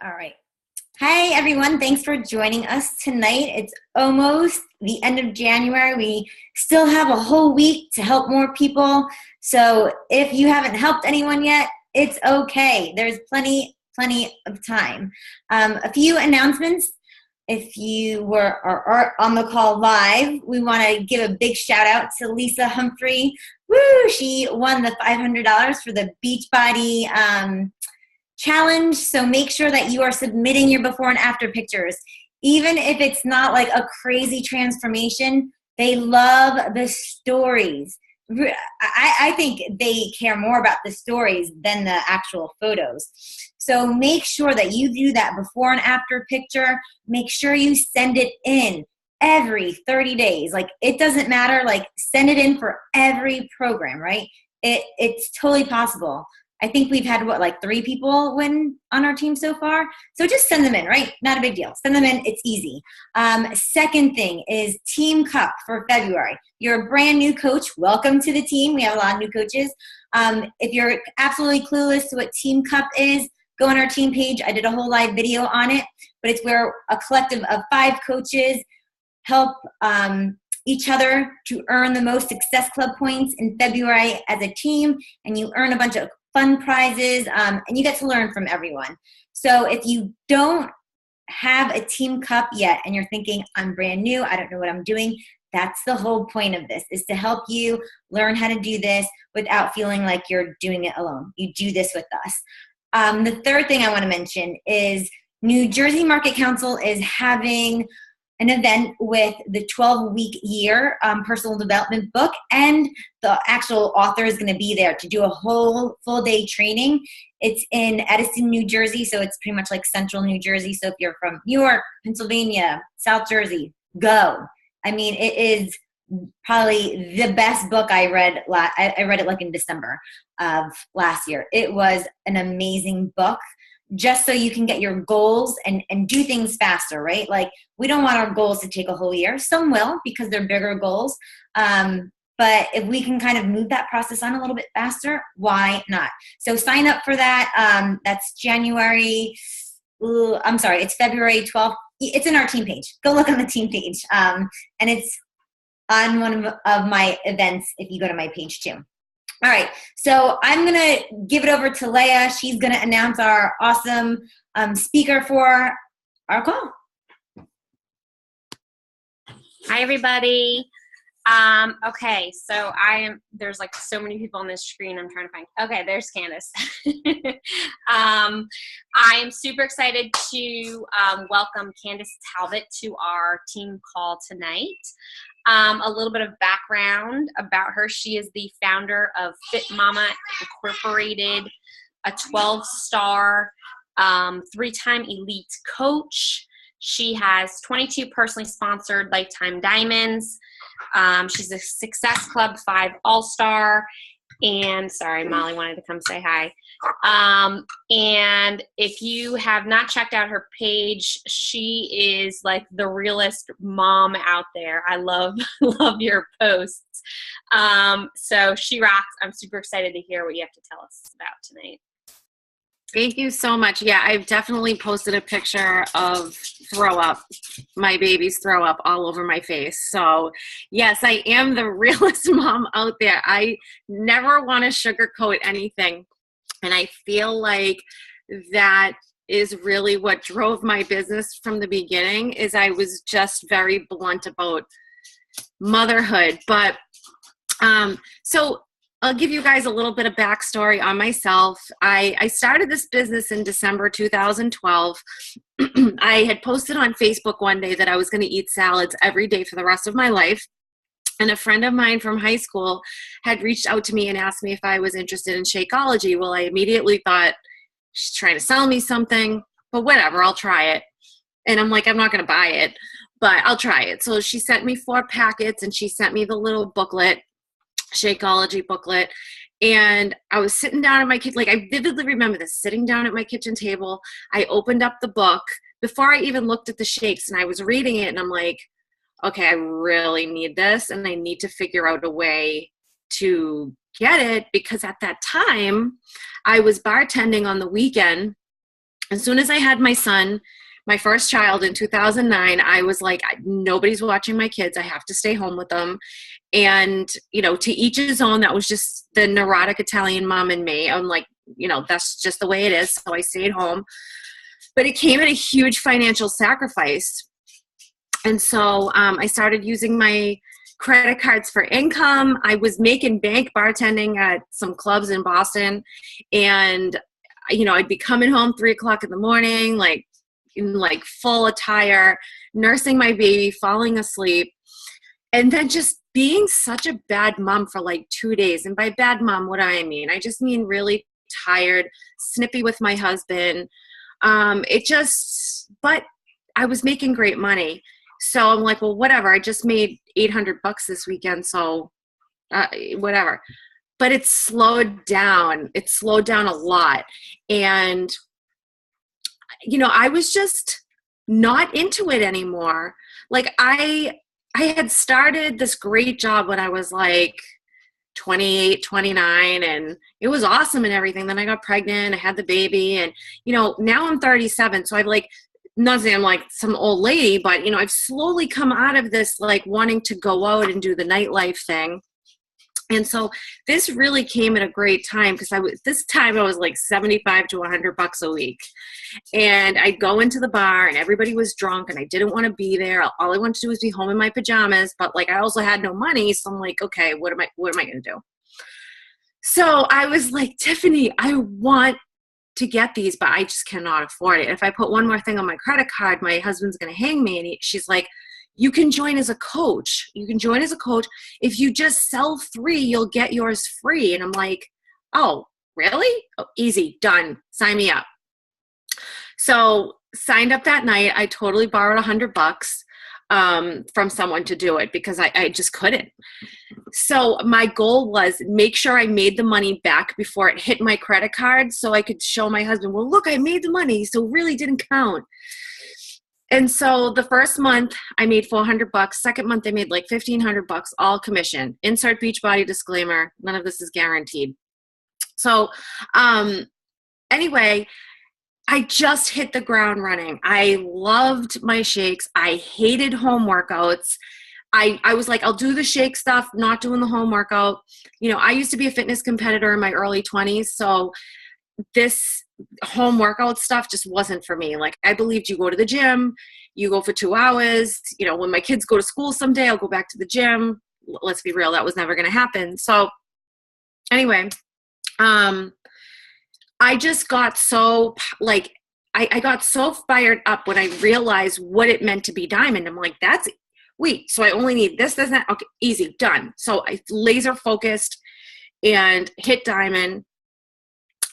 All right. Hi, everyone. Thanks for joining us tonight. It's almost the end of January. We still have a whole week to help more people. So if you haven't helped anyone yet, it's okay. There's plenty of time. A few announcements. If you are on the call live, we want to give a big shout out to Lisa Humphrey. Woo! She won the $500 for the Beachbody challenge. So make sure that you are submitting your before and after pictures. Even if it's not like a crazy transformation, they love the stories. I think they care more about the stories than the actual photos. So make sure that you do that before and after picture. Make sure you send it in every 30 days. Like, it doesn't matter. Like, send it in for every program, right? It's totally possible. I think we've had, 3 people win on our team so far? So just send them in, right? Not a big deal. Send them in. It's easy. Second thing is Team Cup for February. You're a brand new coach. Welcome to the team. We have a lot of new coaches. If you're absolutely clueless to what Team Cup is, go on our team page. I did a whole live video on it. But it's where a collective of 5 coaches help each other to earn the most Success Club points in February as a team. And you earn a bunch of fun prizes, and you get to learn from everyone. So if you don't have a Team Cup yet and you're thinking, I'm brand new, I don't know what I'm doing, that's the whole point of this, is to help you learn how to do this without feeling like you're doing it alone. You do this with us. The third thing I want to mention is New Jersey Market Council is having an event with the 12-week year personal development book, and the actual author is going to be there to do a whole full-day training. It's in Edison, New Jersey, so it's pretty much like central New Jersey. So if you're from New York, Pennsylvania, South Jersey, go. I mean, it is probably the best book I read. I read it like in December of last year. It was an amazing book, just so you can get your goals and do things faster, right? Like, we don't want our goals to take a whole year. Some will, because they're bigger goals. But if we can kind of move that process on a little bit faster, why not? So sign up for that. That's it's February 12th. It's in our team page. Go look on the team page. And it's on one of my events if you go to my page too. All right, so I'm going to give it over to Leah. She's going to announce our awesome speaker for our call. Hi, everybody. Okay, so there's like so many people on this screen I'm trying to find. Okay, there's Candice. I am super excited to welcome Candice Talbot to our team call tonight. A little bit of background about her. She is the founder of Fit Mama Incorporated, a 12-star, 3-time elite coach. She has 22 personally sponsored lifetime diamonds. She's a Success Club 5 All-Star. And sorry, Molly wanted to come say hi. And if you have not checked out her page, she is like the realest mom out there. I love your posts. So she rocks. I'm super excited to hear what you have to tell us about tonight. Thank you so much. Yeah, I've definitely posted a picture of throw up, my baby's throw up all over my face. So yes, I am the realest mom out there. I never want to sugarcoat anything. And I feel like that is really what drove my business from the beginning, is I was just very blunt about motherhood. But so I'll give you guys a little bit of backstory on myself. I started this business in December 2012. I had posted on Facebook one day that I was going to eat salads every day for the rest of my life. And a friend of mine from high school had reached out to me and asked me if I was interested in Shakeology. Well, I immediately thought, she's trying to sell me something, but whatever, I'll try it. And I'm like, I'm not going to buy it, but I'll try it. So she sent me 4 packets, and she sent me the little booklet, Shakeology booklet. And I was sitting down at my kitchen, like I vividly remember this, sitting down at my kitchen table. I opened up the book before I even looked at the shakes, and I was reading it, and I'm like, okay, I really need this, and I need to figure out a way to get it, because at that time I was bartending on the weekend As soon as I had my son, my first child in 2009, I was like, nobody's watching my kids. I have to stay home with them. And, you know, to each his own. That was just the neurotic Italian mom and me. I'm like, you know, that's just the way it is. So I stayed home. But it came at a huge financial sacrifice. And so I started using my credit cards for income. I was making bank bartending at some clubs in Boston. And, you know, I'd be coming home 3:00 in the morning, like in like full attire, nursing my baby, falling asleep. And then just being such a bad mom for like 2 days. And by bad mom, what do I mean? I just mean really tired, snippy with my husband. But I was making great money. So I'm like, well, whatever. I just made $800 this weekend. So whatever. But it slowed down. It slowed down a lot. And, you know, I was just not into it anymore. Like I had started this great job when I was like 28, 29, and it was awesome and everything. Then I got pregnant, I had the baby, and, you know, now I'm 37. So I've like, not saying I'm like some old lady, but, you know, I've slowly come out of this, like wanting to go out and do the nightlife thing. And so this really came at a great time, because this time I was like 75 to $100 a week. And I'd go into the bar and everybody was drunk and I didn't want to be there. All I wanted to do was be home in my pajamas, but like I also had no money. So I'm like, okay, what am I going to do? So I was like, Tiffany, I want to get these, but I just cannot afford it. If I put one more thing on my credit card, my husband's going to hang me. And she's like, you can join as a coach. You can join as a coach. If you just sell 3, you'll get yours free. And I'm like, oh, really? Oh, easy, done. Sign me up. So signed up that night. I totally borrowed $100 from someone to do it, because I just couldn't. So my goal was make sure I made the money back before it hit my credit card, so I could show my husband, well, look, I made the money. So it really didn't count. And so the first month I made $400. Second month I made like $1,500, all commission. Insert Beachbody disclaimer. None of this is guaranteed. So anyway, I just hit the ground running. I loved my shakes. I hated home workouts. I was like, I'll do the shake stuff, not doing the home workout. You know, I used to be a fitness competitor in my early 20s. So this home workout stuff just wasn't for me. Like, I believed you go to the gym, you go for 2 hours. You know, when my kids go to school someday, I'll go back to the gym. Let's be real, that was never going to happen. So anyway, I just got so like, I got so fired up when I realized what it meant to be diamond. I'm like, wait, so I only need this, that. Okay, easy, done. So I laser focused and hit diamond.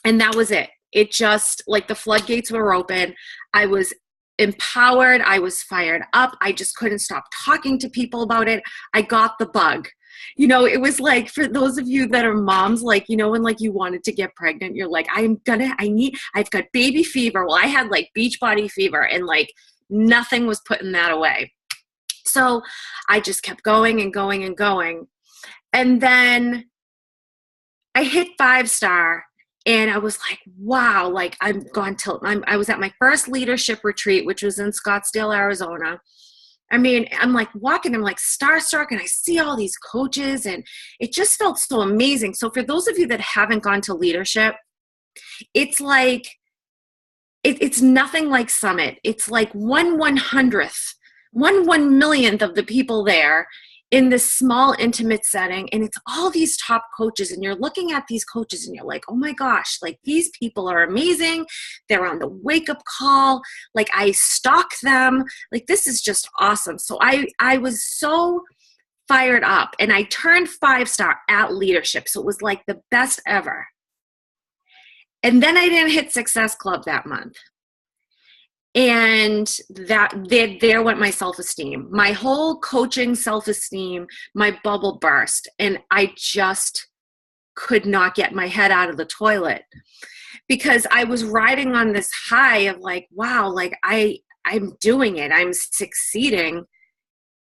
And that was it. It just, like, the floodgates were open. I was empowered. I was fired up. I just couldn't stop talking to people about it. I got the bug. You know, it was like, for those of you that are moms, like, you know, when like you wanted to get pregnant, you're like, I've got baby fever. Well, I had like Beachbody fever, and like nothing was putting that away. So I just kept going and going and going. And then I hit 5-star. And I was like, wow, like I was at my first leadership retreat, which was in Scottsdale, Arizona. I mean, I'm like walking, I'm like starstruck, and I see all these coaches, and it just felt so amazing. So for those of you that haven't gone to leadership, it's like, it's nothing like Summit. It's like 1/100th, 1/1,000,000th of the people there in this small, intimate setting. And it's all these top coaches, and you're looking at these coaches and you're like, oh my gosh, like these people are amazing. They're on the wake-up call. Like, I stalk them. Like, this is just awesome. So I was so fired up, and I turned 5-star at leadership. So it was like the best ever. And then I didn't hit Success Club that month. And there went my self-esteem. My whole coaching self-esteem, my bubble burst. And I just could not get my head out of the toilet, because I was riding on this high of like, wow, like I'm doing it. I'm succeeding.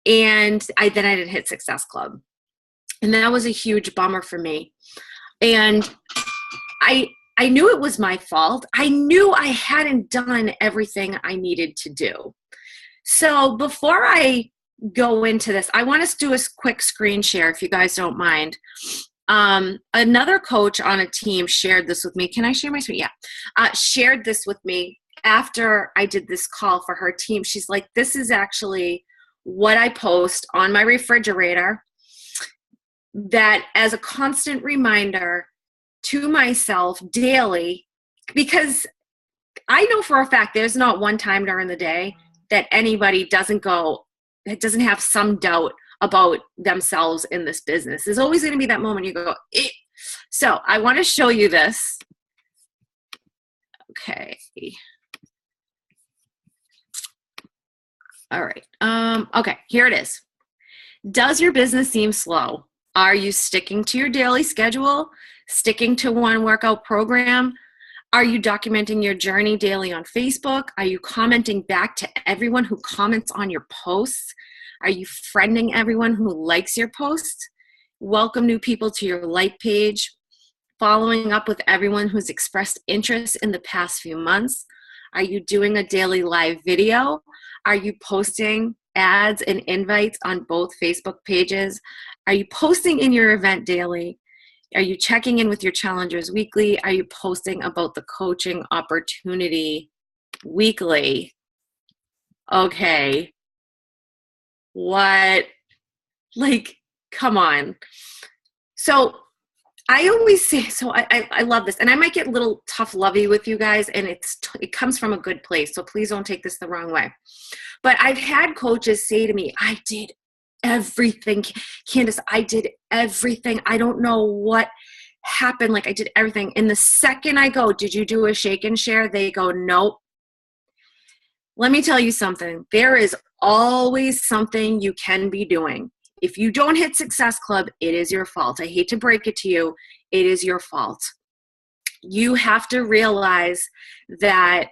And then I didn't hit Success Club. And that was a huge bummer for me. And I I knew it was my fault. I knew I hadn't done everything I needed to do. So before I go into this, I want to do a quick screen share if you guys don't mind. Another coach on a team shared this with me. Can I share my screen? Yeah. Shared this with me after I did this call for her team. She's like, this is actually what I post on my refrigerator, that as a constant reminder to myself daily, because I know for a fact there's not one time during the day that anybody doesn't have some doubt about themselves in this business. There's always going to be that moment you go, eh. So I want to show you this. Okay. All right. Okay, here it is. Does your business seem slow? Are you sticking to your daily schedule? Sticking to one workout program? Are you documenting your journey daily on Facebook? Are you commenting back to everyone who comments on your posts? Are you friending everyone who likes your posts? Welcome new people to your like page? Following up with everyone who's expressed interest in the past few months? Are you doing a daily live video? Are you posting ads and invites on both Facebook pages? Are you posting in your event daily? Are you checking in with your challengers weekly? Are you posting about the coaching opportunity weekly? Okay. What? Like, come on. So I always say, so I love this, and I might get a little tough lovey with you guys, and it comes from a good place, so please don't take this the wrong way. But I've had coaches say to me, I did everything. Candice, I did everything. I don't know what happened. Like, I did everything. And the second I go, did you do a shake and share? They go, nope. Let me tell you something. There is always something you can be doing. If you don't hit Success Club, it is your fault. I hate to break it to you. It is your fault. You have to realize that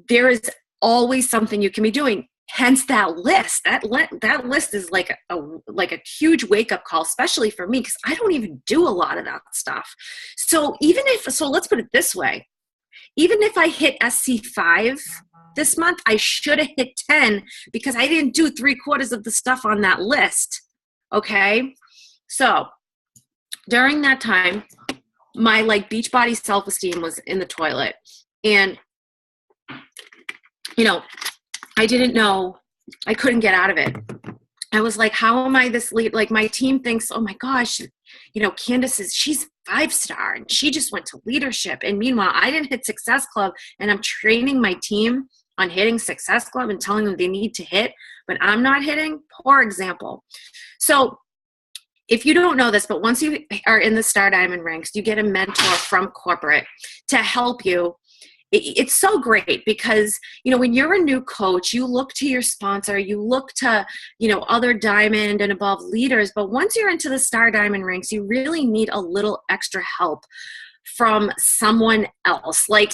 there is always something you can be doing. Hence that list. That list is like a huge wake-up call, especially for me, because I don't even do a lot of that stuff. So let's put it this way. Even if I hit SC5 this month, I should have hit 10 because I didn't do 3/4 of the stuff on that list. Okay? So during that time, my Beachbody self-esteem was in the toilet. And, I didn't know, I couldn't get out of it. I was like, how am I this lead? Like, my team thinks, oh my gosh, Candice she's 5-star and she just went to leadership. And meanwhile, I didn't hit Success Club, and I'm training my team on hitting Success Club and telling them they need to hit, but I'm not hitting. Poor example. So if you don't know this, but once you are in the Star Diamond ranks, you get a mentor from corporate to help you. It's so great because, when you're a new coach, you look to your sponsor, you look to, other diamond and above leaders. But once you're into the Star Diamond ranks, you really need a little extra help from someone else. Like,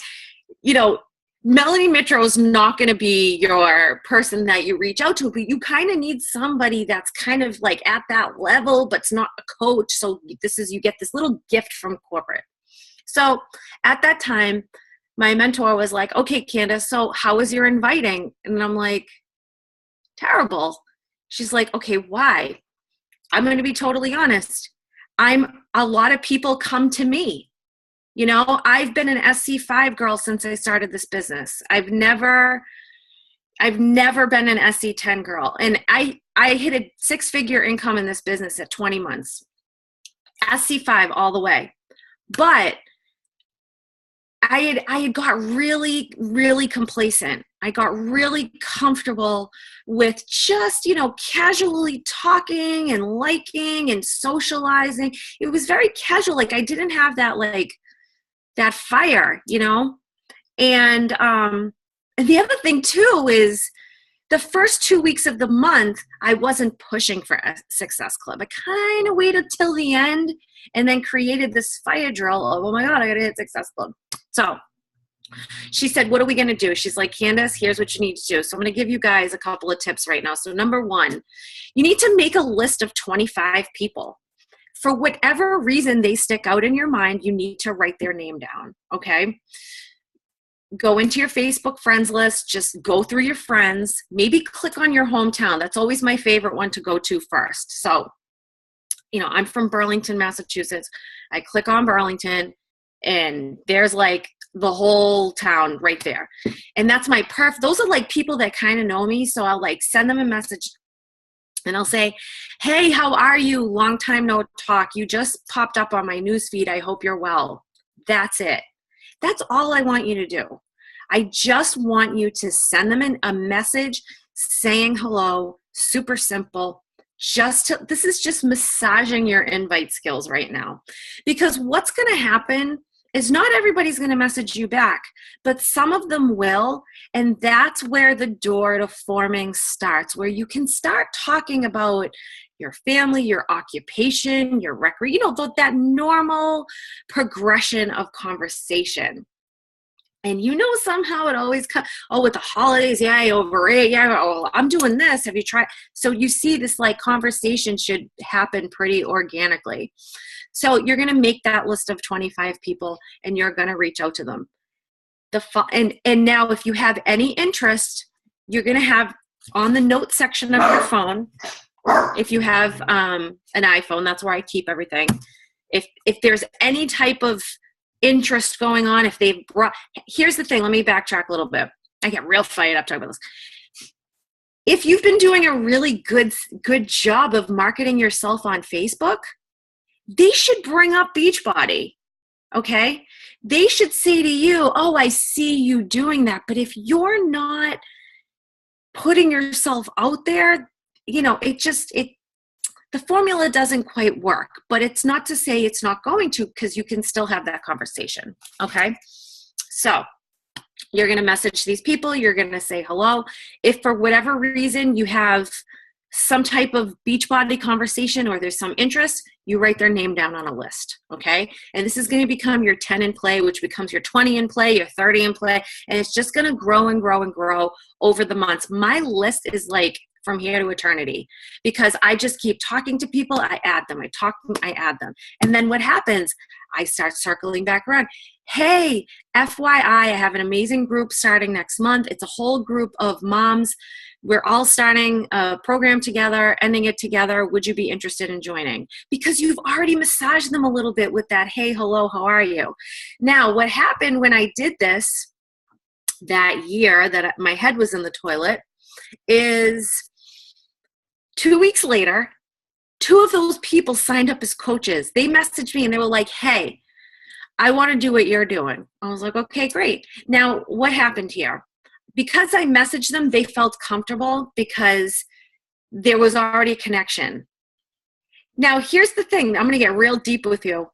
Melanie Mitro is not going to be your person that you reach out to, but you kind of need somebody that's kind of like at that level, but it's not a coach. So you get this little gift from corporate. So at that time, my mentor was like, okay, Candice, so how was your inviting? And I'm like, terrible. She's like, okay, why? I'm going to be totally honest. A lot of people come to me. I've been an SC5 girl since I started this business. I've never been an SC10 girl. And I hit a 6-figure income in this business at 20 months. SC5 all the way. But I had got really, really complacent. I got really comfortable with just, casually talking and liking and socializing. It was very casual. Like, I didn't have that fire, And the other thing too is the first 2 weeks of the month, I wasn't pushing for a Success Club. I kind of waited till the end and then created this fire drill of, oh my God, I got to hit Success Club. So she said, what are we going to do? She's like, Candice, here's what you need to do. So I'm going to give you guys a couple of tips right now. So number one, you need to make a list of 25 people. For whatever reason they stick out in your mind, you need to write their name down, okay? Go into your Facebook friends list, just go through your friends, maybe click on your hometown. That's always my favorite one to go to first. So, you know, I'm from Burlington, Massachusetts. I click on Burlington and there's like the whole town right there. And that's my those are like people that kind of know me. So I'll like send them a message and I'll say, hey, how are you? Long time no talk. You just popped up on my newsfeed. I hope you're well. That's it. That's all I want you to do. I just want you to send them a message saying hello, super simple. This is just massaging your invite skills right now. Because what's going to happen is not everybody's going to message you back, but some of them will. And that's where the door to forming starts, where you can start talking about your family, your occupation, your recreation, you know, that normal progression of conversation. And you know, somehow it always comes, oh, with the holidays, yeah, I overate, yeah, oh, I'm doing this, have you tried? So you see this like conversation should happen pretty organically. So you're going to make that list of 25 people and you're going to reach out to them. And now if you have any interest, you're going to have on the notes section of your phone, if you have an iPhone, that's where I keep everything. If there's any type of interest going on, if they've brought, here's the thing, let me backtrack a little bit. I get real fired up talking about this. If you've been doing a really good job of marketing yourself on Facebook, they should bring up Beachbody, okay? They should say to you, oh, I see you doing that. But if you're not putting yourself out there, you know, the formula doesn't quite work, but it's not to say it's not going to, because you can still have that conversation, okay? So you're going to message these people. You're going to say hello. If for whatever reason you have some type of Beachbody conversation or there's some interest, you write their name down on a list, okay? And this is going to become your 10 in play, which becomes your 20 in play, your 30 in play, and it's just going to grow and grow and grow over the months. My list is like from here to eternity, because I just keep talking to people. I add them, I add them. And then what happens? I start circling back around. Hey, FYI, I have an amazing group starting next month. It's a whole group of moms. We're all starting a program together, ending it together. Would you be interested in joining? Because you've already massaged them a little bit with that, hey, hello, how are you? Now, what happened when I did this that year that my head was in the toilet is 2 weeks later, 2 of those people signed up as coaches. They messaged me and they were like, hey, I want to do what you're doing. I was like, okay, great. Now, what happened here? Because I messaged them, they felt comfortable because there was already a connection. Now, here's the thing. I'm going to get real deep with you.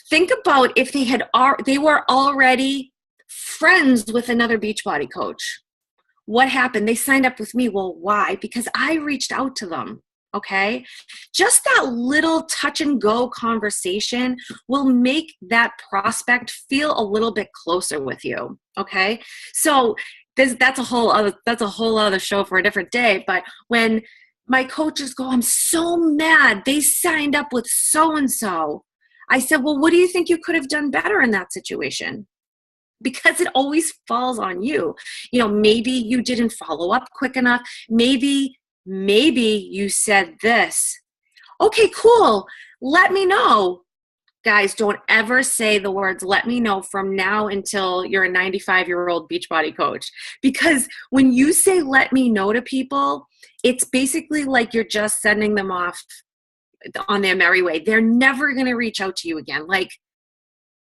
Think about if they were already friends with another Beachbody coach. What happened? They signed up with me. Well, why? Because I reached out to them, okay? Just that little touch and go conversation will make that prospect feel a little bit closer with you, okay? So that's a whole other show for a different day. But when my coaches go, I'm so mad, they signed up with so-and-so. I said, well, what do you think you could have done better in that situation? Because it always falls on you. You know, maybe you didn't follow up quick enough. Maybe you said this. Okay, cool. Let me know. Guys, don't ever say the words, let me know, from now until you're a 95-year-old Beachbody coach. Because when you say let me know to people, it's basically like you're just sending them off on their merry way. They're never going to reach out to you again. Like,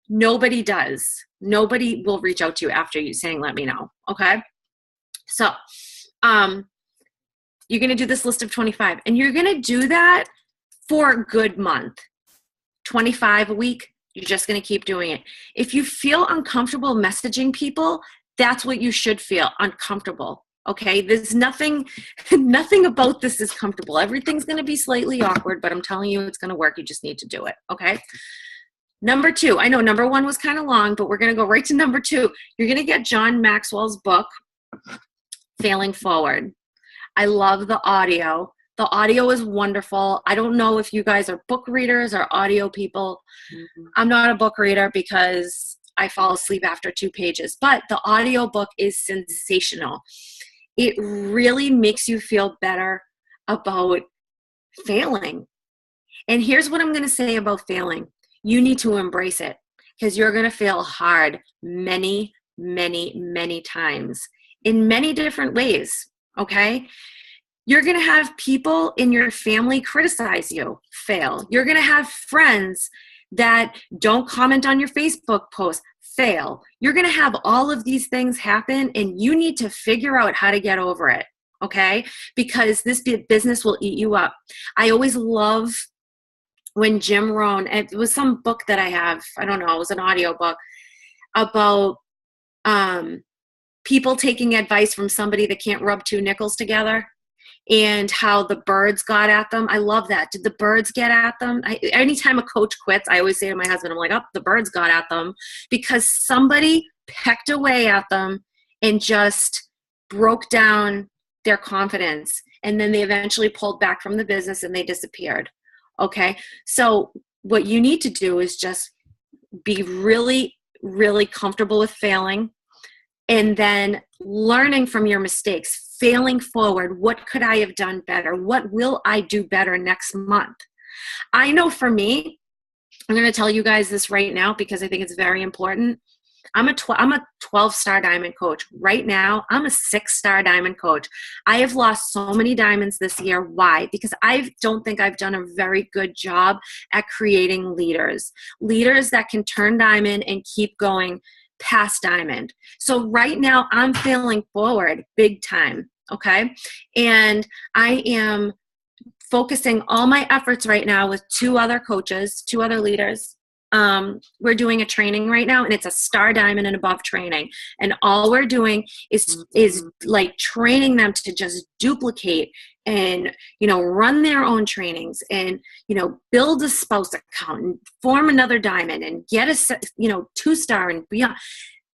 nobody does. Nobody will reach out to you after you saying, let me know. Okay. So, you're going to do this list of 25 and you're going to do that for a good month, 25 a week. You're just going to keep doing it. If you feel uncomfortable messaging people, that's what you should feel, uncomfortable. Okay. There's nothing about this is comfortable. Everything's going to be slightly awkward, but I'm telling you, it's going to work. You just need to do it. Okay. Number 2, I know number 1 was kind of long, but we're going to go right to number 2. You're going to get John Maxwell's book, Failing Forward. I love the audio. The audio is wonderful. I don't know if you guys are book readers or audio people. Mm-hmm. I'm not a book reader because I fall asleep after 2 pages, but the audio book is sensational. It really makes you feel better about failing. And here's what I'm going to say about failing. You need to embrace it, because you're going to fail hard many, many, many times in many different ways, okay? You're going to have people in your family criticize you, fail. You're going to have friends that don't comment on your Facebook post, fail. You're going to have all of these things happen, and you need to figure out how to get over it, okay? Because this business will eat you up. I always love when Jim Rohn, it was some book that I have, I don't know, it was an audio book about people taking advice from somebody that can't rub 2 nickels together, and how the birds got at them. I love that. Did the birds get at them? Anytime a coach quits, I always say to my husband, I'm like, oh, the birds got at them, because somebody pecked away at them and just broke down their confidence. And then they eventually pulled back from the business and they disappeared. Okay. So what you need to do is just be really, really comfortable with failing, and then learning from your mistakes, failing forward. What could I have done better? What will I do better next month? I know for me, I'm going to tell you guys this right now because I think it's very important. I'm a 12-star diamond coach. Right now, I'm a 6-star diamond coach. I have lost so many diamonds this year. Why? Because I don't think I've done a very good job at creating leaders that can turn diamond and keep going past diamond. So right now, I'm failing forward big time, okay? And I am focusing all my efforts right now with 2 other coaches, 2 other leaders. We're doing a training right now, and it's a star diamond and above training. And all we're doing is like training them to just duplicate and, run their own trainings and, build a spouse account and form another diamond and get a, 2-star and beyond.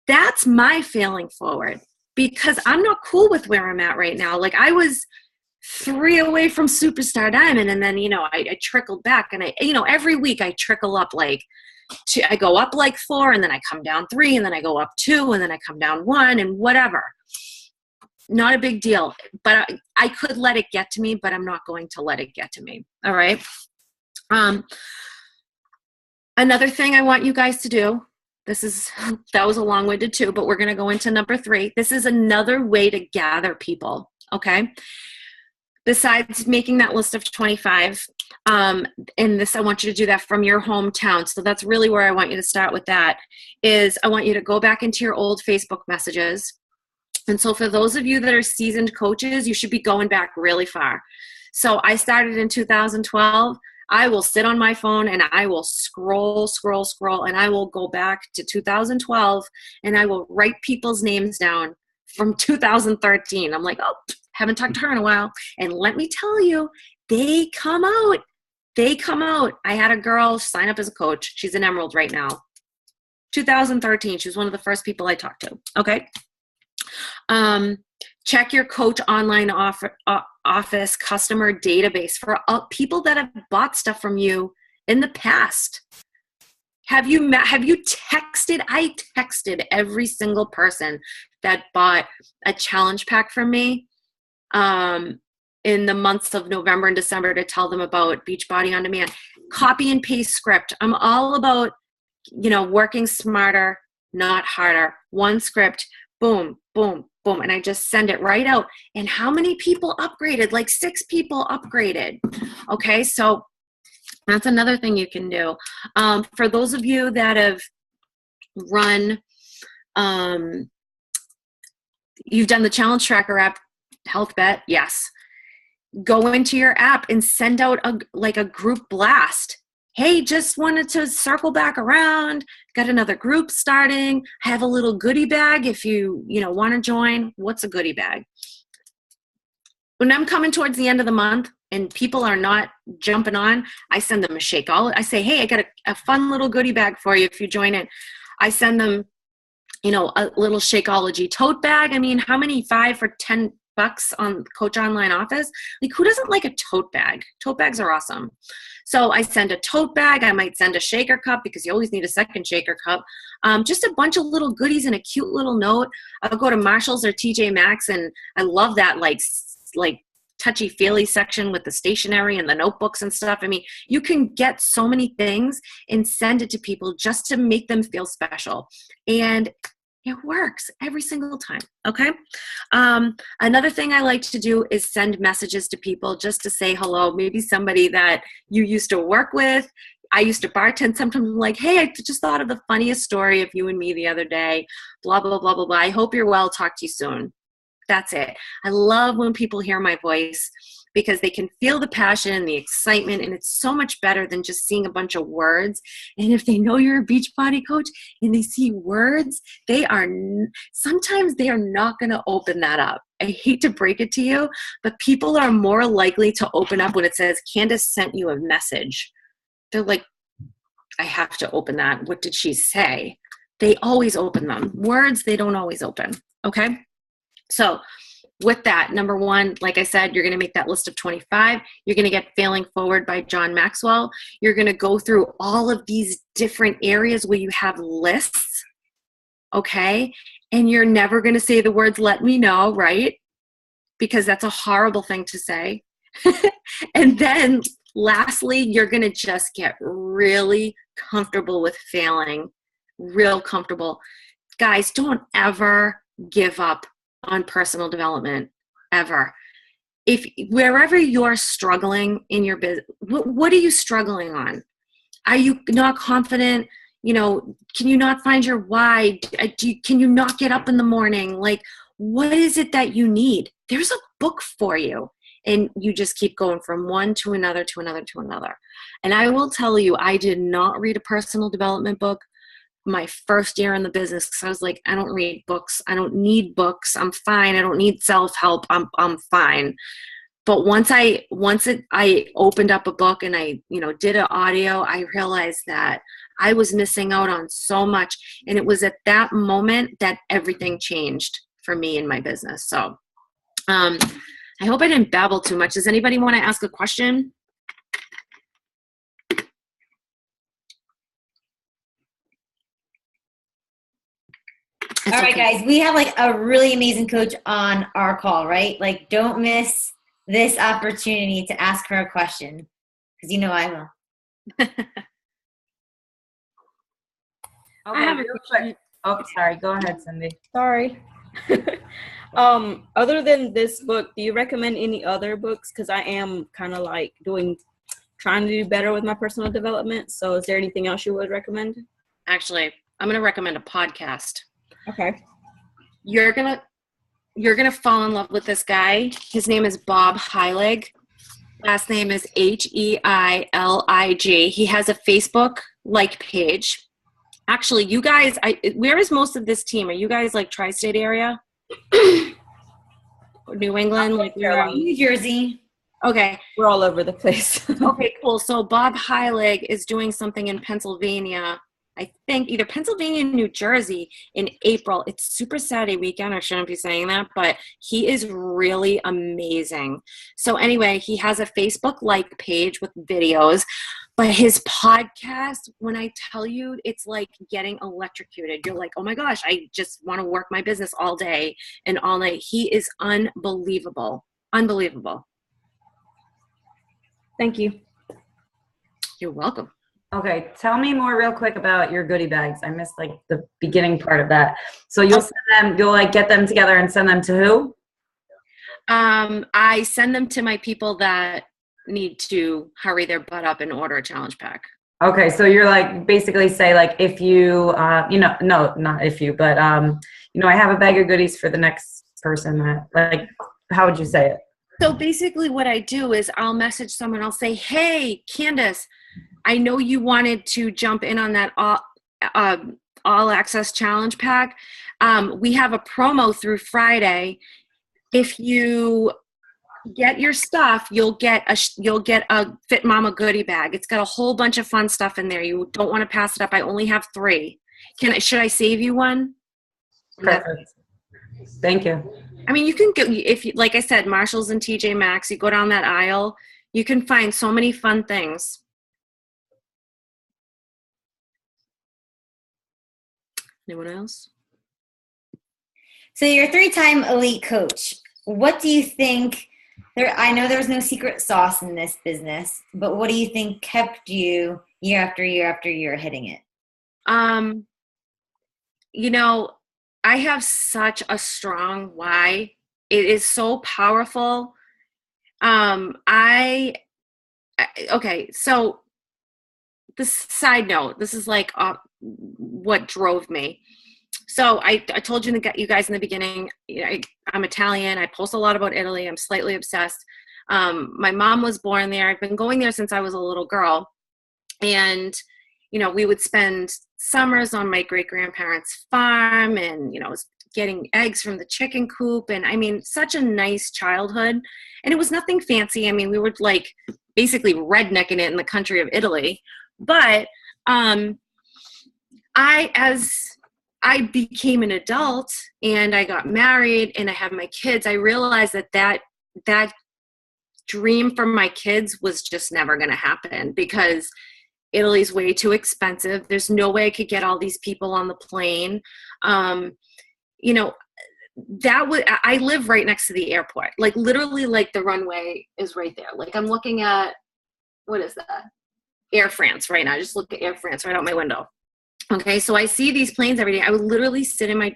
That's my failing forward, because I'm not cool with where I'm at right now. Like, I was 3 away from superstar diamond, and then, I trickled back, and every week I trickle up I go up 4, and then I come down 3, and then I go up 2, and then I come down 1, and whatever. Not a big deal, but I could let it get to me, but I'm not going to let it get to me. All right. Another thing I want you guys to do, that was a long-winded 2, but we're going to go into number 3. This is another way to gather people. Okay. Besides making that list of 25, and this, I want you to do that from your hometown. So that's really where I want you to start with that, is I want you to go back into your old Facebook messages. And so for those of you that are seasoned coaches, you should be going back really far. So I started in 2012. I will sit on my phone and I will scroll, and I will go back to 2012 and I will write people's names down from 2013. I'm like, oh, haven't talked to her in a while. And let me tell you, they come out. I had a girl sign up as a coach. She's an emerald right now. 2013. She was one of the first people I talked to. Okay. Check your coach online office customer database for people that have bought stuff from you in the past. Have you texted? I texted every single person that bought a challenge pack from me in the months of November and December to tell them about Beachbody On Demand. Copy and paste script. I'm all about, working smarter, not harder. One script, boom, boom, boom. And I just send it right out. And how many people upgraded? 6 people upgraded. Okay. So that's another thing you can do. For those of you that have run, you've done the challenge tracker app, Health Bet. Yes. Go into your app and send out a group blast. Hey, just wanted to circle back around. Got another group starting. Have a little goodie bag if you want to join. What's a goodie bag? When I'm coming towards the end of the month and people are not jumping on, I send them a Shakeology. I say, hey, I got a fun little goodie bag for you if you join it. I send them, a little Shakeology tote bag. I mean, how many 5 for $10 bucks on Coach Online Office. Like, who doesn't like a tote bag? Tote bags are awesome. So I send a tote bag. I might send a shaker cup because you always need a second shaker cup. Just a bunch of little goodies and a cute little note. I'll go to Marshall's or TJ Maxx, and I love that like touchy-feely section with the stationery and the notebooks and stuff. I mean, you can get so many things and send it to people just to make them feel special. And it works every single time, okay? Another thing I like to do is send messages to people just to say hello. Maybe somebody that you used to work with. I used to bartend. Sometimes I'm like, hey, I just thought of the funniest story of you and me the other day, blah, blah, blah, blah, blah. I hope you're well. Talk to you soon. That's it. I love when people hear my voice because they can feel the passion and the excitement, and it's so much better than just seeing a bunch of words. And if they know you're a Beachbody coach and they see words, sometimes they are not going to open that up. I hate to break it to you, but people are more likely to open up when it says, Candice sent you a message. They're like, I have to open that. What did she say? They always open them. Words, they don't always open. Okay? So with that, number one, like I said, you're going to make that list of 25. You're going to get Failing Forward by John Maxwell. You're going to go through all of these different areas where you have lists, okay? And you're never going to say the words, let me know, right? Because that's a horrible thing to say. And then lastly, you're going to just get really comfortable with failing, real comfortable. Guys, don't ever give up on personal development, ever. If wherever you're struggling in your business, what are you struggling on? Are you not confident? You know, can you not find your why? Can you not get up in the morning? Like, what is it that you need? There's a book for you. And you just keep going from one to another, to another, to another. And I will tell you, I did not read a personal development book my first year in the business because I was like, I don't read books. I don't need books. I'm fine. I don't need self-help. I'm fine. But once I opened up a book and I, did an audio, I realized that I was missing out on so much. And it was at that moment that everything changed for me in my business. So, I hope I didn't babble too much. Does anybody want to ask a question? All right, guys, we have like a really amazing coach on our call, right? Like, don't miss this opportunity to ask her a question because I will. Okay, real quick. Oh, sorry. Go ahead, Cindy. Sorry. Other than this book, do you recommend any other books? Because I am kind of like trying to do better with my personal development. So is there anything else you would recommend? Actually, I'm going to recommend a podcast. Okay. You're going to fall in love with this guy. His name is Bob Heilig. Last name is Heilig. He has a Facebook page. Actually, you guys, where is most of this team? Are you guys like tri-state area? New England? New Jersey. Okay. We're all over the place. Okay, cool. So Bob Heilig is doing something in Pennsylvania, I think either Pennsylvania and New Jersey in April. It's Super Saturday weekend. I shouldn't be saying that, but he is really amazing. So anyway, he has a Facebook page with videos. But his podcast, when I tell you, it's like getting electrocuted. You're like, oh my gosh, I just want to work my business all day and all night. He is unbelievable. Unbelievable. Thank you. You're welcome. Okay, tell me more real quick about your goodie bags. I missed the beginning part of that. So you'll get them together and send them to who? I send them to my people that need to hurry their butt up and order a challenge pack. Okay, so you're basically say if you no, not if you, but I have a bag of goodies for the next person that how would you say it? So basically what I do is I'll message someone, I'll say, hey, Candice, I know you wanted to jump in on that all access challenge pack. We have a promo through Friday. If you get your stuff, you'll get a Fit Mama goodie bag. It's got a whole bunch of fun stuff in there. You don't want to pass it up. I only have 3. Should I save you one? Perfect. Thank you. I mean, you can go, if you, like I said, Marshalls and TJ Maxx, you go down that aisle, you can find so many fun things. Anyone else? So you're a 3-time elite coach. What do you think, I know there's no secret sauce in this business, but what do you think kept you year after year after year hitting it? You know, I have such a strong why. It is so powerful. Okay, so this side note, this is like what drove me. So I told you guys in the beginning, I'm Italian. I post a lot about Italy. I'm slightly obsessed. My mom was born there. I've been going there since I was a little girl. And, we would spend summers on my great-grandparents' farm and, getting eggs from the chicken coop. And I mean, such a nice childhood. And it was nothing fancy. I mean, we were like basically rednecking it in the country of Italy. But as I became an adult and I got married and I have my kids, I realized that dream for my kids was just never going to happen because Italy's way too expensive. There's no way I could get all these people on the plane. I live right next to the airport. Like literally, like the runway is right there. Like I'm looking at, what is that? Air France right now. I just look at Air France right out my window. Okay, so I see these planes every day. I would literally sit in my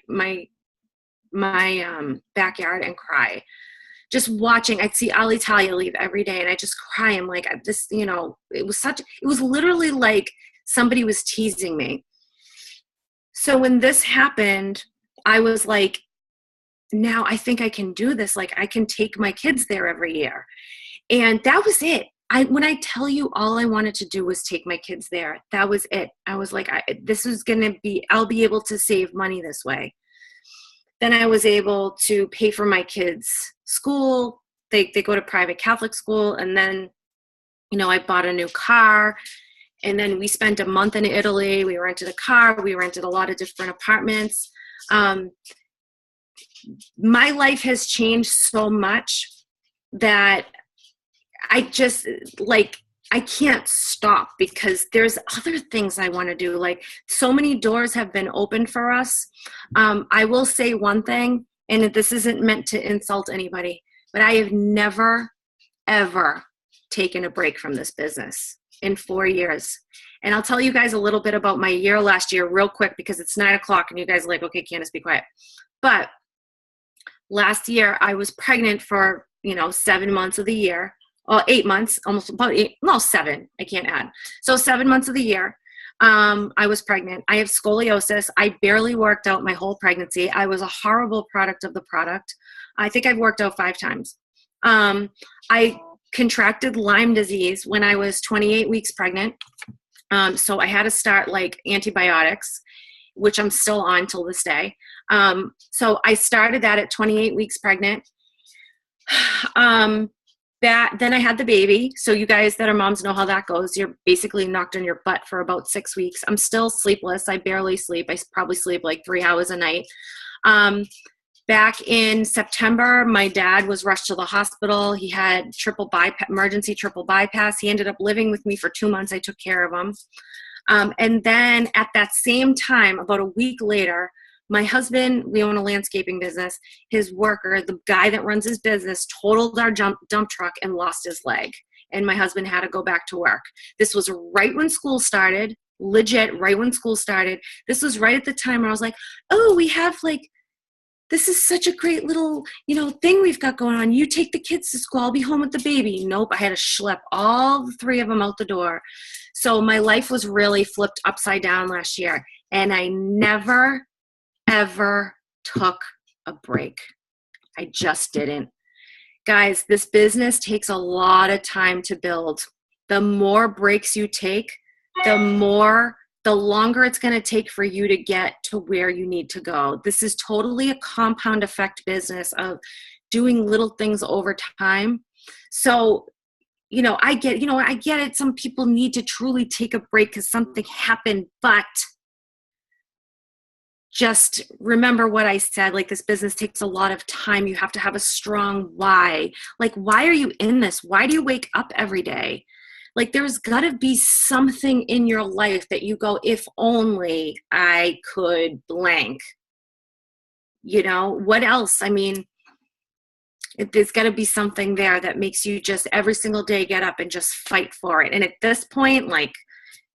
backyard and cry, just watching. I'd see Alitalia leave every day, and I just cry. I'm like, it was literally like somebody was teasing me. So when this happened, I was like, now I think I can do this. Like I can take my kids there every year, and that was it. When I tell you all I wanted to do was take my kids there, that was it. I was like, I'll be able to save money this way. Then I was able to pay for my kids' school. They go to private Catholic school. And then, I bought a new car. And then we spent a month in Italy. We rented a car. We rented a lot of different apartments. My life has changed so much that I just I can't stop because there's other things I want to do. Like so many doors have been opened for us. I will say one thing, and this isn't meant to insult anybody, but I have never, ever taken a break from this business in 4 years. And I'll tell you guys a little bit about my year last year real quick because it's 9:00 and you guys are like, okay, Candice, be quiet. But last year I was pregnant for, 7 months of the year. 8 months, almost about 8, no, 7, I can't add. So 7 months of the year, I was pregnant. I have scoliosis. I barely worked out my whole pregnancy. I was a horrible product of the product. I think I've worked out 5 times. I contracted Lyme disease when I was 28 weeks pregnant. So I had to start like antibiotics, which I'm still on till this day. So I started that at 28 weeks pregnant. Then I had the baby. So you guys that are moms know how that goes. You're basically knocked on your butt for about 6 weeks. I'm still sleepless. I barely sleep. I probably sleep like 3 hours a night. Back in September, my dad was rushed to the hospital. He had emergency triple bypass. He ended up living with me for 2 months. I took care of him. And then at that same time, about a week later, my husband, we own a landscaping business, his worker, the guy that runs his business, totaled our dump truck and lost his leg. And my husband had to go back to work. This was right when school started, legit, right when school started. This was right at the time where I was like, oh, we have this is such a great little, thing we've got going on. You take the kids to school, I'll be home with the baby. Nope, I had to schlep all 3 of them out the door. So my life was really flipped upside down last year. And I never, ever took a break. I just didn't. Guys, this business takes a lot of time to build. The more breaks you take, the longer it's going to take for you to get to where you need to go. This is totally a compound effect business of doing little things over time. So, I get it. Some people need to truly take a break because something happened, but just remember what I said. Like, this business takes a lot of time. You have to have a strong why. Like, why are you in this? Why do you wake up every day? Like, there's got to be something in your life that you go, if only I could blank. You know, what else? I mean, there's got to be something there that makes you just every single day get up and just fight for it. And at this point, like,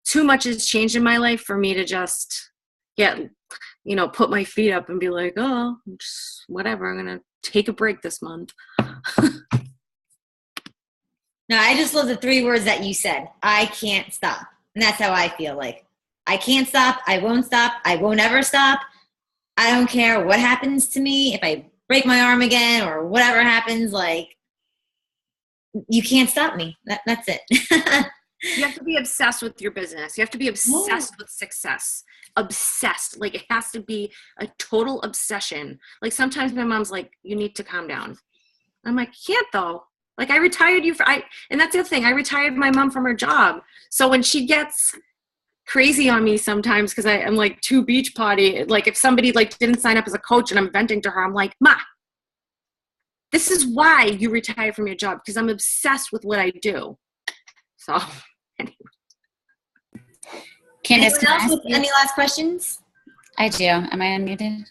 too much has changed in my life for me to just put my feet up and be like, oh, just whatever, I'm going to take a break this month. No, I just love the 3 words that you said. I can't stop. And that's how I feel. Like, I can't stop. I won't stop. I won't ever stop. I don't care what happens to me. If I break my arm again or whatever happens, like, you can't stop me. That's it. You have to be obsessed with your business. You have to be obsessed with success. Obsessed. Like, it has to be a total obsession. Like, sometimes my mom's like, you need to calm down. I'm like, can't though. Like, I retired you and that's the other thing. I retired my mom from her job. So when she gets crazy on me sometimes, because I'm like too beach potty, like if somebody like didn't sign up as a coach and I'm venting to her, I'm like, Ma, this is why you retired from your job, because I'm obsessed with what I do. So anyway. Candice, any last questions? I do. Am I unmuted?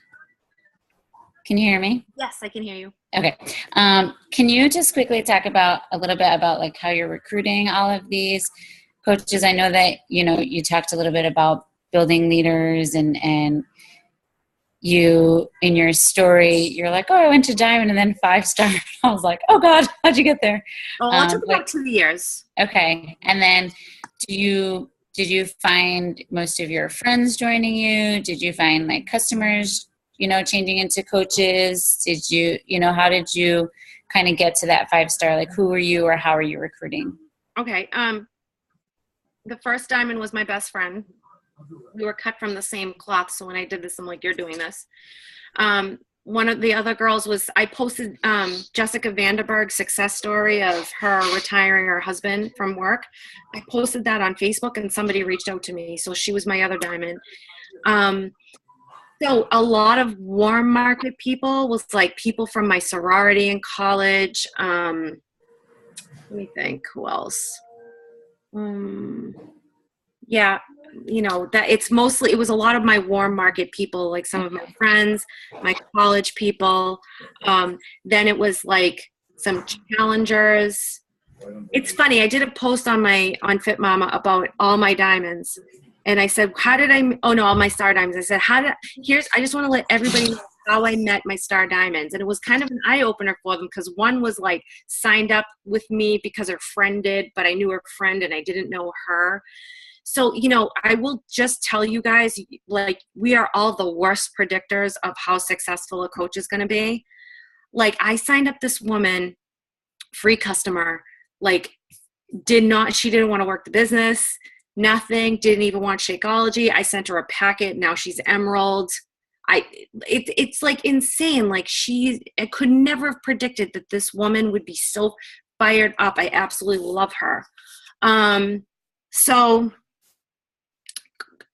Can you hear me? Yes, I can hear you. Okay. Can you just quickly talk a little bit about like how you're recruiting all of these coaches? I know that, you talked a little bit about building leaders and you, in your story, you're like, oh, I went to Diamond and then 5-star. I was like, oh God, how'd you get there? Oh, it took about 2 years. Okay. And then did you find most of your friends joining you? Did you find like customers, changing into coaches? Did you, how did you kind of get to that 5-star? Like, who were you or how are you recruiting? Okay. The first Diamond was my best friend. We were cut from the same cloth. So when I did this, I'm like, you're doing this. One of the other girls I posted Jessica Vanderberg's success story of her retiring her husband from work. I posted that on Facebook and somebody reached out to me. So she was my other Diamond. So a lot of warm market people was like people from my sorority in college. Let me think, who else? Yeah, that it was a lot of my warm market people, like some of my friends, my college people. Then it was like some challengers. It's funny. I did a post on Fit Mama about all my diamonds. And I said, all my star diamonds. I said, I just want to let everybody know how I met my star diamonds. And it was kind of an eye opener for them, because one was like signed up with me because her friend did, but I knew her friend and I didn't know her. So, I will just tell you guys, like, we are all the worst predictors of how successful a coach is going to be. Like, I signed up this woman, free customer, like, she didn't want to work the business, nothing, didn't even want Shakeology. I sent her a packet. Now she's Emerald. It's like insane. Like, I could never have predicted that this woman would be so fired up. I absolutely love her. So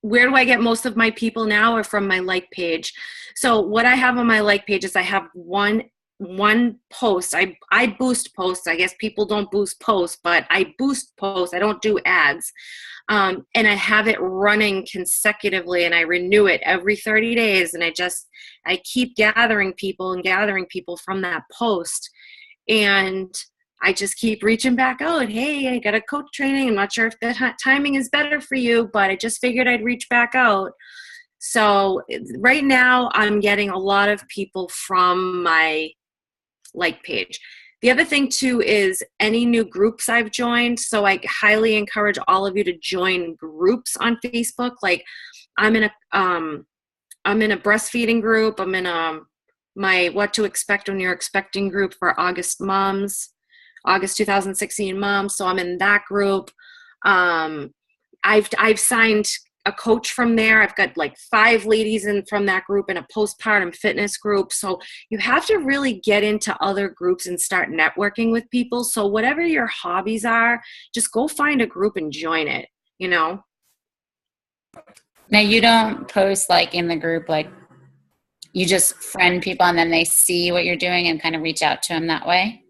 where do I get most of my people now? Or from my like page. So what I have on my like page is I have one post. I boost posts. I guess people don't boost posts, but I boost posts. I don't do ads. And I have it running consecutively, and I renew it every 30 days. And I keep gathering people from that post. And I just keep reaching back out. Hey, I got a coach training. I'm not sure if the timing is better for you, but I just figured I'd reach back out. So right now I'm getting a lot of people from my like page. The other thing too is any new groups I've joined. So I highly encourage all of you to join groups on Facebook. Like, I'm in a breastfeeding group. I'm in my What to Expect When You're Expecting group for August 2016 moms. So I'm in that group. I've signed a coach from there. I've got like 5 ladies from that group in a postpartum fitness group. So you have to really get into other groups and start networking with people. So whatever your hobbies are, just go find a group and join it, Now, you don't post like in the group, like you just friend people and then they see what you're doing and kind of reach out to them that way?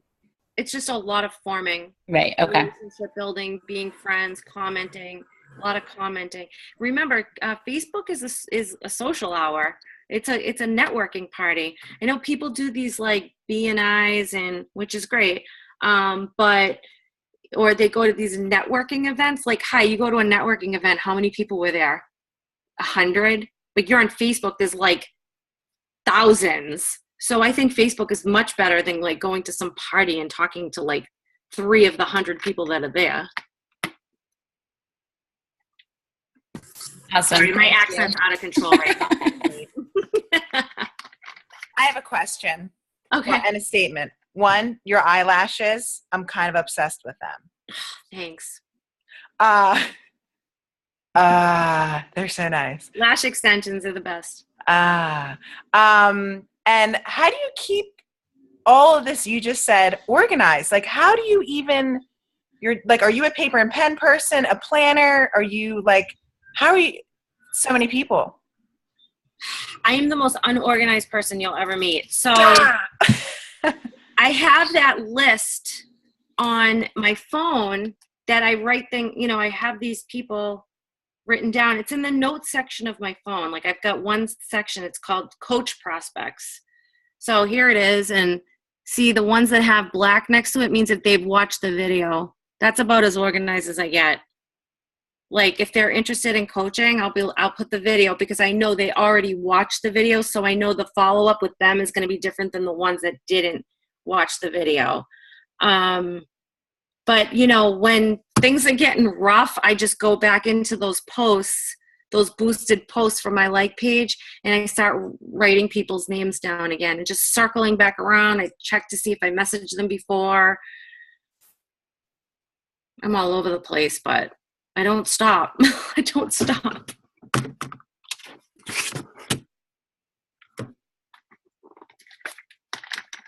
It's just a lot of forming. Right. Okay. Relationship building, being friends, commenting, a lot of commenting. Remember, Facebook is a social hour. It's a networking party. I know people do these like B&Is, and which is great, but or they go to these networking events. Like, hi, you go to a networking event. How many people were there? 100. But you're on Facebook. There's like thousands. So I think Facebook is much better than like going to some party and talking to like 3 of the 100 people that are there. Awesome. Sorry, my accent's out of control right now. I have a question. Okay. And a statement. One, your eyelashes, I'm kind of obsessed with them. Thanks. They're so nice. Lash extensions are the best. And how do you keep all of this you just said organized? Like, how do you even, are you a paper and pen person, a planner? Are you like, how are you, so many people? I am the most unorganized person you'll ever meet. So I have that list on my phone that I write I have these people written down. It's in the notes section of my phone. Like I've got one section, it's called Coach Prospects. So here it is. And see, the ones that have black next to it means that they've watched the video. That's about as organized as I get. Like if they're interested in coaching, I'll put the video because I know they already watched the video. So I know the follow-up with them is going to be different than the ones that didn't watch the video. But when things are getting rough, I just go back into those posts, those boosted posts from my like page, and I start writing people's names down again and just circling back around. I check to see if I messaged them before. I'm all over the place, but I don't stop. I don't stop.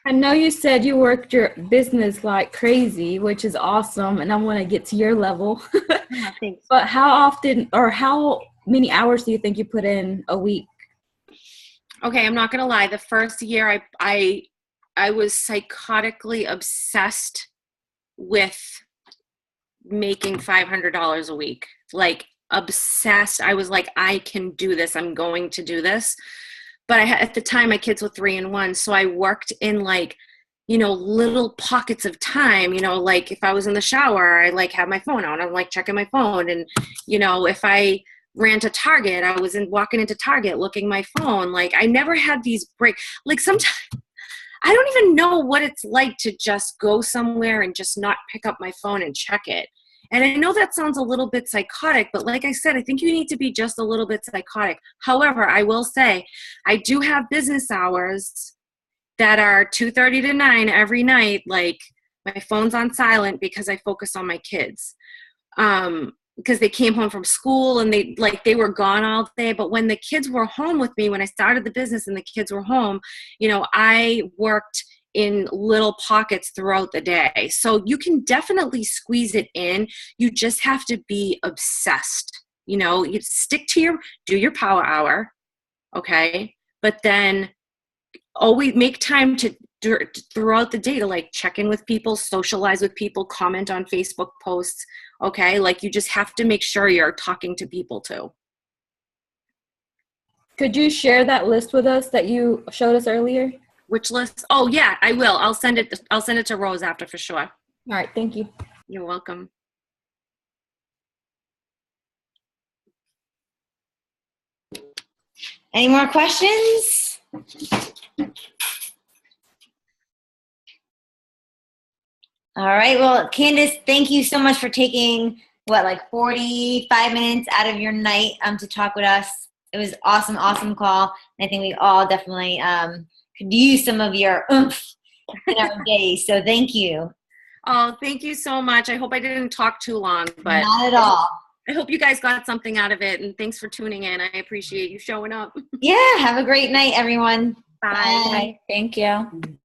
I know you said you worked your business like crazy, which is awesome, and I want to get to your level. Yeah, thanks. But how often or how many hours do you think you put in a week? Okay, I'm not gonna lie. The first year, I was psychotically obsessed with making $500 a week. Like obsessed. I was like, I can do this. I'm going to do this. But at the time, my kids were 3 and 1. So I worked in little pockets of time, like if I was in the shower, I like have my phone out. I'm like checking my phone. And, if I ran to Target, I was walking into Target, looking my phone. Like I never had these breaks. Like sometimes I don't even know what it's like to just go somewhere and just not pick up my phone and check it. And I know that sounds a little bit psychotic, but like I said, I think you need to be just a little bit psychotic. However, I will say I do have business hours that are 2:30 to 9 every night. Like my phone's on silent because I focus on my kids. Because they came home from school and they were gone all day. But when the kids were home with me, when I started the business and the kids were home, I worked in little pockets throughout the day. So you can definitely squeeze it in. You just have to be obsessed. You stick to do your power hour. Okay. But then always make time to throughout the day to like check in with people, socialize with people, comment on Facebook posts. Okay. Like you just have to make sure you're talking to people too. Could you share that list with us that you showed us earlier? Which list? Oh yeah, I will. I'll send it to Rose after for sure. All right. Thank you. You're welcome. Any more questions? All right. Well, Candice, thank you so much for taking 45 minutes out of your night to talk with us. It was awesome call. And I think we all definitely could use some of your oomph in our day. So thank you. Oh, thank you so much. I hope I didn't talk too long, but not at all. I hope you guys got something out of it, and thanks for tuning in. I appreciate you showing up. Yeah. Have a great night, everyone. Bye. Bye. Thank you.